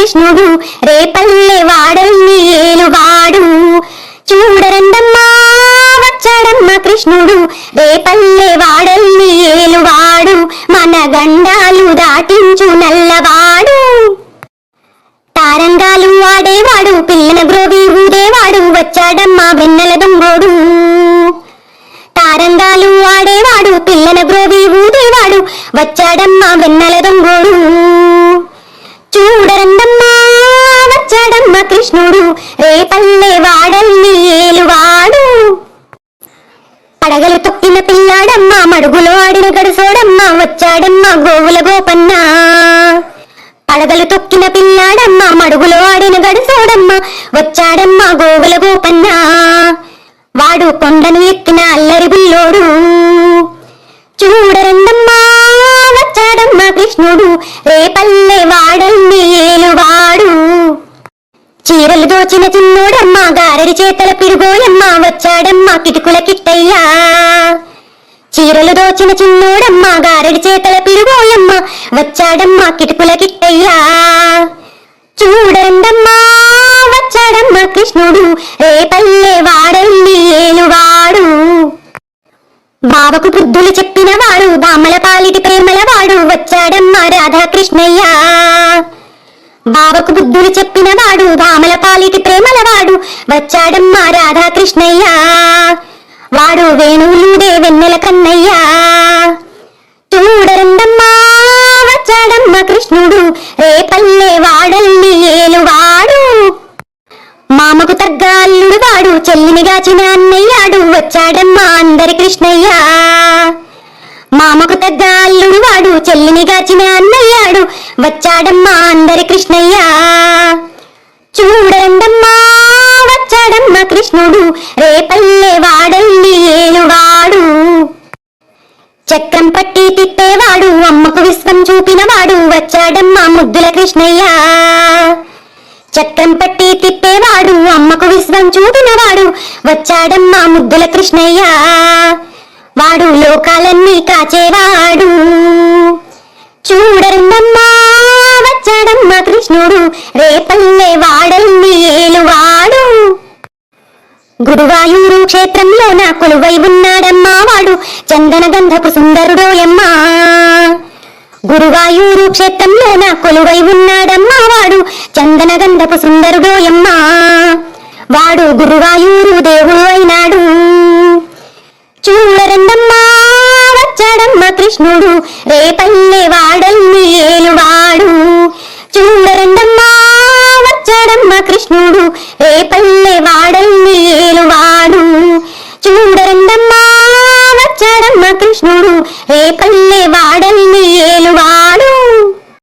కృష్ణుడు రేపల్లె వాడల్ని ఏలువాడు. చూడరండమ్మా వచ్చాడమ్మ కృష్ణుడు రేపల్లె వాడల్ని ఏలువాడు. మన గండాలు దాటించు నల్లవాడు. తారంగాలు ఆడేవాడు పిల్లన గ్రోవి ఊదేవాడు వచ్చాడమ్మ వెన్నెల దొంగోడు. తారంగాలు ఆడేవాడు పిల్లన గ్రోవి ఊదేవాడు వచ్చాడమ్మ వెన్నెల దొంగోడు. చూడరండమ్మా వచ్చాడమ్మ కృష్ణుడు రేపల్లె వాడల్ని ఏలువాడు. పడగలు తొక్కిన పిల్లాడమ్మ మడుగులో ఆడిన గడుసోడమ్మ వచ్చాడమ్మ గోవుల గోపన్న. పడగలు తొక్కిన పిల్లాడమ్మ మడుగులో ఆడిన గడుసోడమ్మ వచ్చాడమ్మ గోవుల గోపన్న. వాడు కొండను ఎక్కిన అల్లరి బుల్లోడు. చూడరండమ్మా వచ్చాడమ్మ కృష్ణుడు రేపల్లె వాడల్ని ఏలువాడు. చీరలు దోచిన చిన్నోడమ్మ గారడి చేతల పిరుగోయమ్మ వచ్చాడమ్మ కిటుకుల కిట్టయ్యా. చీరలు దోచిన చిన్నోడమ్మ గారడి చేతల పిరుగోయమ్మ వచ్చాడమ్మ కిటుకుల కిట్టయ్యా. చూడండమ్మా వచ్చాడమ్మ కృష్ణుడు రేపల్లె వాడల్ని ఏలువాడు. బావకు బుద్ధులు చెప్పిన వాడు బామల పాలిటి ప్రేమల వాడు వచ్చాడమ్మ రాధాకృష్ణయ్య. బావకు బుద్ధులు చెప్పిన వాడు బామల పాలిటి ప్రేమల వాడు వచ్చాడమ్మ రాధాకృష్ణయ్య. వాడు వేణువులుడే వెన్నెల కన్నయ్య. చూడరండమ్మా వచ్చాడమ్మ కృష్ణుడు రేపల్లె వాడల్ని ఏలువాడు. మామకు తగ్గ అల్లుడు వాడు చెల్లిని గాచిన అన్నయ్యాడు వచ్చాడమ్మ అందరి కృష్ణయ్య. మామకు తగ్గ అల్లుడు వాడు చెల్లిని గాచిన అన్నయ్యాడు వచ్చాడమ్మ అందరి కృష్ణయ్య. చూడండమ్మా వచ్చాడమ్మ కృష్ణుడు రేపల్లె వాడల్ని ఏలువాడు. చక్రం పట్టి తిప్పేవాడు అమ్మకు విశ్వం చూపినవాడు వచ్చాడమ్మ ముద్దుల కృష్ణయ్య. చక్రం పట్టి తిప్పేవాడు అమ్మకు విశ్వం చూపినవాడు వచ్చాడమ్మ ముద్దుల కృష్ణయ్య. వాడు లోకాలన్నీ కాచేవాడు. చూడరండమ్మా వచ్చాడమ్మ కృష్ణుడు రేపల్లె వాడల్ని ఏలువాడు. గురువాయూరు క్షేత్రంలోన కొలువై ఉన్నాడమ్మా వాడు చందన గంధపు సుందరుడోయమ్మా. గురువాయూరు క్షేత్రంలోన కొలువై ఉన్నాడమ్మా వాడు చందన గంధపు సుందరుడోయమ్మా. వాడు గురువాయూరు దేవుడు అయినాడు. చూడరండమ్మా వచ్చాడమ్మ కృష్ణుడు రేపల్లె వాడల్ని ఏలువాడు. చూడరండమ్మా వచ్చాడమ్మ కృష్ణుడు రేపల్లె వాడల్ని ఏలువాడు. చూడరండమ్మా వచ్చాడమ్మ కృష్ణుడు రేపల్లె వాడల్ని ఏలువాడు.